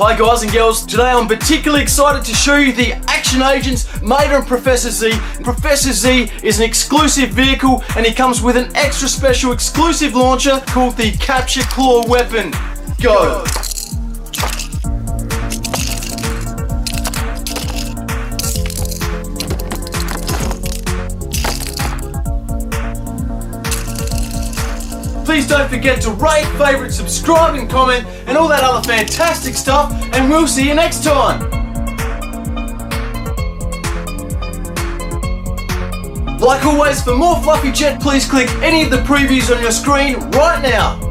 Hi guys and girls, today I'm particularly excited to show you the Action Agents made on Professor Z. Professor Z is an exclusive vehicle and he comes with an extra special exclusive launcher called the Capture Claw weapon. Go! Please don't forget to rate, favourite, subscribe and comment and all that other fantastic stuff, and we'll see you next time. Like always, for more FluffyJet, please click any of the previews on your screen right now.